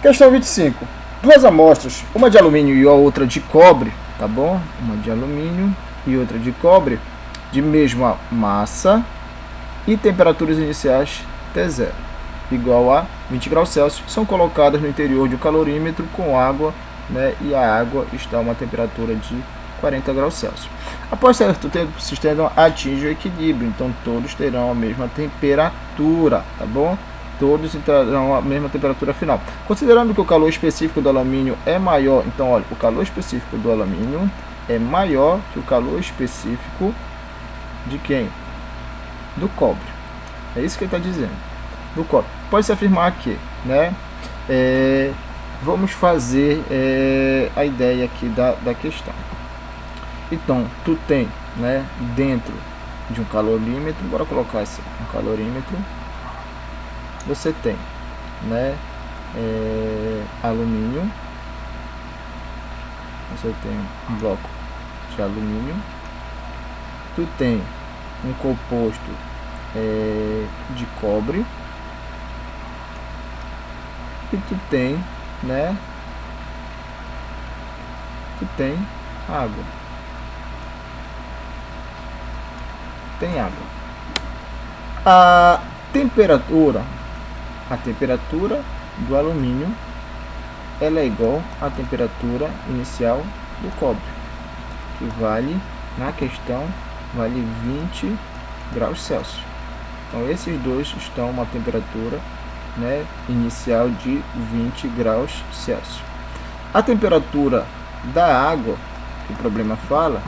Questão 25. Duas amostras, uma de alumínio e a outra de cobre, tá bom? Uma de alumínio e outra de cobre, de mesma massa e temperaturas iniciais T0 igual a 20 graus Celsius, são colocadas no interior de um calorímetro com água, né? E a água está a uma temperatura de 40 graus Celsius. Após certo tempo, o sistema atinge o equilíbrio, então todos terão a mesma temperatura, tá bom? Todos terão a mesma temperatura final. Considerando que o calor específico do alumínio é maior, então olha, o calor específico do alumínio é maior que o calor específico de quem? Do cobre. É isso que ele está dizendo. Do cobre. Pode-se afirmar que, né? Vamos fazer a ideia aqui da questão. Então, tu tem, né, dentro de um calorímetro, bora colocar assim, um calorímetro, você tem, né, alumínio, você tem um bloco de alumínio, tu tem um composto de cobre e tu tem, né, tu tem água. Tem água. A temperatura do alumínio ela é igual à temperatura inicial do cobre, que vale, na questão, vale 20 graus Celsius. Então esses dois estão a uma temperatura, né, inicial de 20 graus Celsius. A temperatura da água, que o problema fala,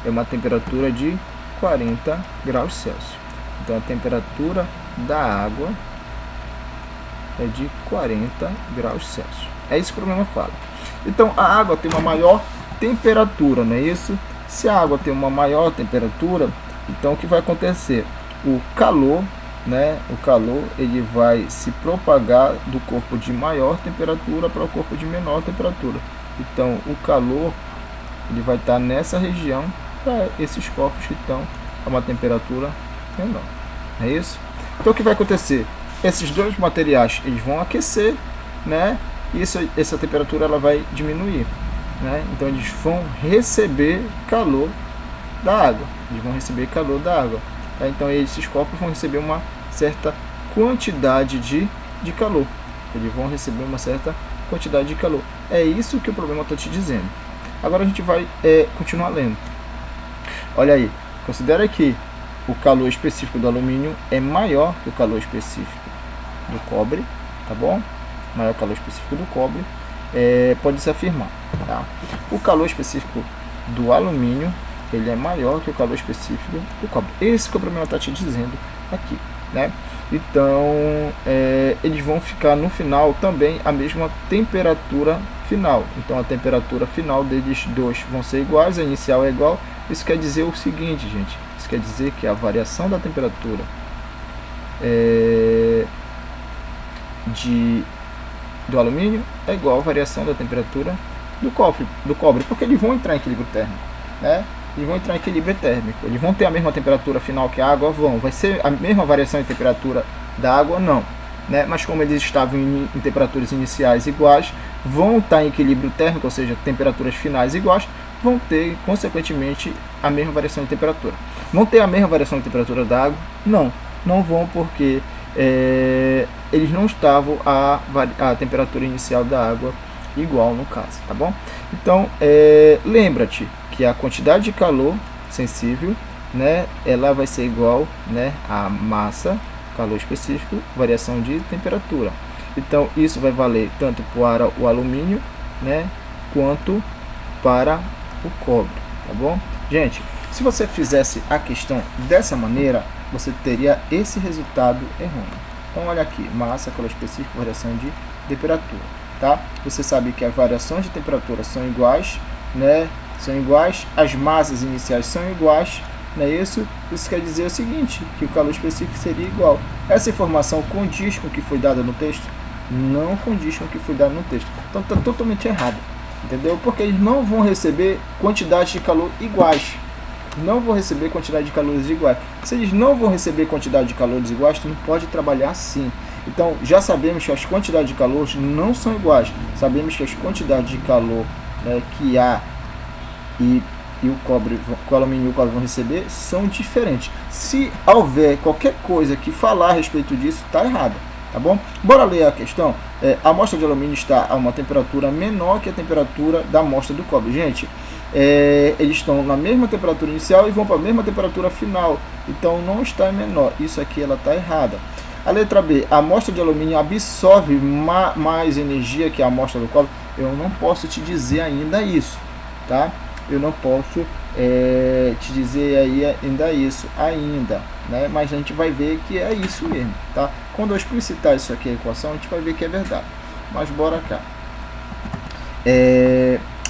é uma temperatura de 40 graus Celsius. Então a temperatura da água é de 40 graus Celsius. É isso que o problema fala. Então a água tem uma maior temperatura, não é isso? Se a água tem uma maior temperatura, então o que vai acontecer? O calor, né? O calor ele vai se propagar do corpo de maior temperatura para o corpo de menor temperatura. Então o calor ele vai estar nessa região para esses corpos que estão a uma temperatura menor. É isso? Então o que vai acontecer? Esses dois materiais eles vão aquecer, né? E essa temperatura ela vai diminuir, né? Então eles vão receber calor da água. Eles vão receber calor da água. Tá? Então esses corpos vão receber uma certa quantidade de calor. Eles vão receber uma certa quantidade de calor. É isso que o problema está te dizendo. Agora a gente vai continuar lendo. Olha aí, considera que o calor específico do alumínio é maior que o calor específico do cobre, tá bom? Maior calor específico do cobre, pode-se afirmar, tá? O calor específico do alumínio, ele é maior que o calor específico do cobre. Esse que o problema está te dizendo aqui, né? Então, eles vão ficar no final também a mesma temperatura final. Então, a temperatura final deles dois vão ser iguais, a inicial é igual. Isso quer dizer o seguinte, gente. Isso quer dizer que a variação da temperatura do alumínio é igual à variação da temperatura do cobre, porque eles vão entrar em equilíbrio térmico, né? Eles vão entrar em equilíbrio térmico, eles vão ter a mesma temperatura final que a água, vai ser a mesma variação de temperatura da água, não, né? Mas como eles estavam em temperaturas iniciais iguais, vão estar em equilíbrio térmico, ou seja, temperaturas finais iguais, vão ter, consequentemente, a mesma variação de temperatura. Vão ter a mesma variação de temperatura da água? Não vão, porque eles não estavam a temperatura inicial da água igual no caso, tá bom? Então, lembra-te que a quantidade de calor sensível, né, ela vai ser igual, né, à massa, calor específico, variação de temperatura. Então, isso vai valer tanto para o alumínio, né, quanto para o cobre, tá bom? Gente, se você fizesse a questão dessa maneira, você teria esse resultado errôneo. Então, olha aqui, massa, calor específico, variação de temperatura, tá? Você sabe que as variações de temperatura são iguais, né? São iguais, as massas iniciais são iguais, não é isso? Isso quer dizer o seguinte, que o calor específico seria igual. Essa informação condiz com o que foi dada no texto? Não condiz com o que foi dado no texto. Então, está totalmente errado, entendeu? Porque eles não vão receber quantidades de calor iguais. Não vão receber quantidade de calores iguais. Se eles não vão receber quantidade de calores iguais, tu não pode trabalhar assim. Então, já sabemos que as quantidades de calor não são iguais. Sabemos que as quantidades de calor, né, que A e o cobre, o alumínio e o cobre vão receber são diferentes. Se houver qualquer coisa que falar a respeito disso, está errado, tá bom? Bora ler a questão. A amostra de alumínio está a uma temperatura menor que a temperatura da amostra do cobre. Gente, eles estão na mesma temperatura inicial e vão para a mesma temperatura final. Então não está menor. Isso aqui ela está errada. A letra B, a amostra de alumínio absorve mais energia que a amostra do cobre. Eu não posso te dizer ainda isso, tá? Eu não posso te dizer aí ainda isso, né? Mas a gente vai ver que é isso mesmo, tá? Quando eu explicitar isso aqui, a equação, a gente vai ver que é verdade. Mas bora cá.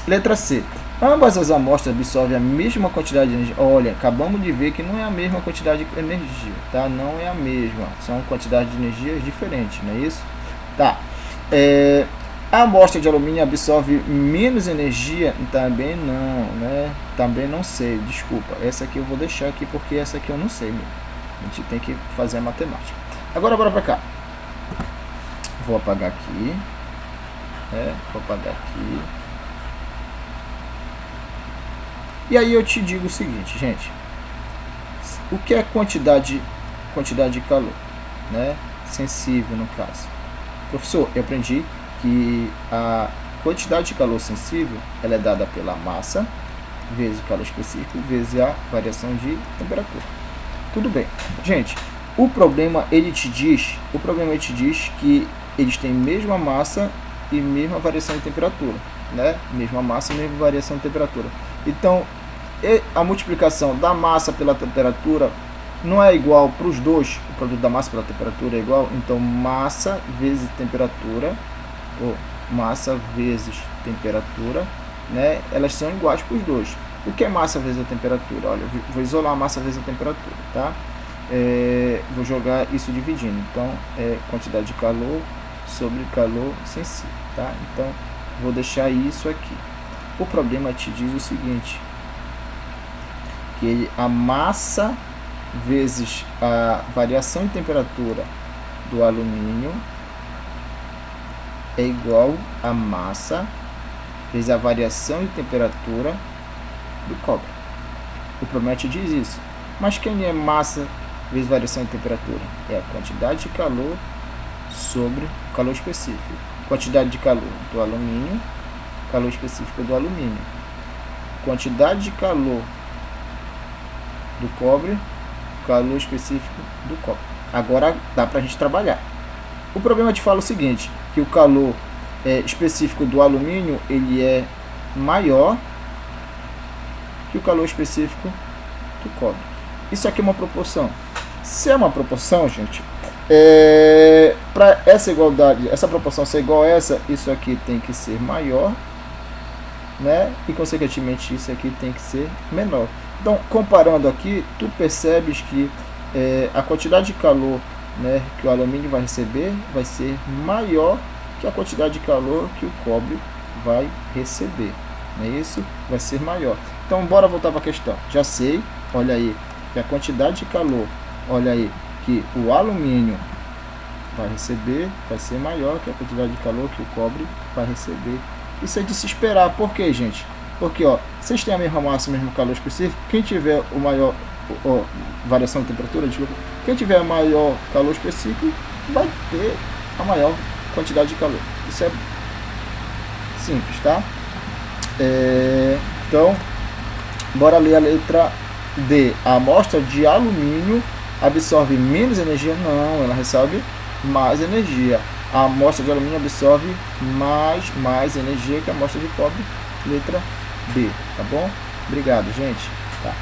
Letra C. Ambas as amostras absorvem a mesma quantidade de energia. Olha, acabamos de ver que não é a mesma quantidade de energia, tá? Não é a mesma. São quantidades de energias diferentes, não é isso? Tá. A amostra de alumínio absorve menos energia? Também não, né? Também não sei, desculpa. Essa aqui eu vou deixar aqui porque essa aqui eu não sei mesmo. A gente tem que fazer a matemática. Agora bora pra cá. Vou apagar aqui. Vou apagar aqui. E aí eu te digo o seguinte, gente. O que é quantidade de calor, né? Sensível no caso. Professor, eu aprendi que a quantidade de calor sensível ela é dada pela massa vezes o calor específico vezes a variação de temperatura. Tudo bem, gente. O problema ele te diz que eles têm mesma massa e mesma variação de temperatura, né? Mesma massa e mesma variação de temperatura. Então a multiplicação da massa pela temperatura não é igual para os dois. O produto da massa pela temperatura é igual. Então massa vezes temperatura, ou massa vezes temperatura, né? Elas são iguais para os dois. O que é massa vezes a temperatura? Olha, eu vou isolar a massa vezes a temperatura, tá? Vou jogar isso dividindo. Então quantidade de calor sobre calor sensível, tá? Então vou deixar isso aqui. O problema te diz o seguinte, que a massa vezes a variação de temperatura do alumínio é igual a massa vezes a variação de temperatura do cobre. O problema te diz isso. Mas quem é massa vezes variação de temperatura? É a quantidade de calor sobre o calor específico. Quantidade de calor do alumínio, calor específico do alumínio. Quantidade de calor do cobre, calor específico do cobre. Agora dá pra gente trabalhar. O problema te fala o seguinte, que o calor específico do alumínio ele é maior que o calor específico do cobre. Isso aqui é uma proporção. Se é uma proporção, gente, para essa igualdade, essa proporção ser igual a essa, isso aqui tem que ser maior, né? E consequentemente isso aqui tem que ser menor. Então, comparando aqui, tu percebes que a quantidade de calor, né, que o alumínio vai receber vai ser maior que a quantidade de calor que o cobre vai receber. Não é isso? Vai ser maior. Então, bora voltar para a questão. Já sei, olha aí, que a quantidade de calor, olha aí, que o alumínio vai receber vai ser maior que a quantidade de calor que o cobre vai receber. Isso é de se esperar. Por quê, gente? Porque, ó, vocês têm a mesma massa, o mesmo calor específico. Quem tiver o maior variação de temperatura, desculpa, quem tiver maior calor específico vai ter a maior quantidade de calor. Isso é simples, tá? Então, bora ler a letra D. A amostra de alumínio absorve menos energia? Não, ela recebe mais energia. A amostra de alumínio absorve mais energia que a amostra de cobre. Letra B, tá bom? Obrigado, gente. Tá.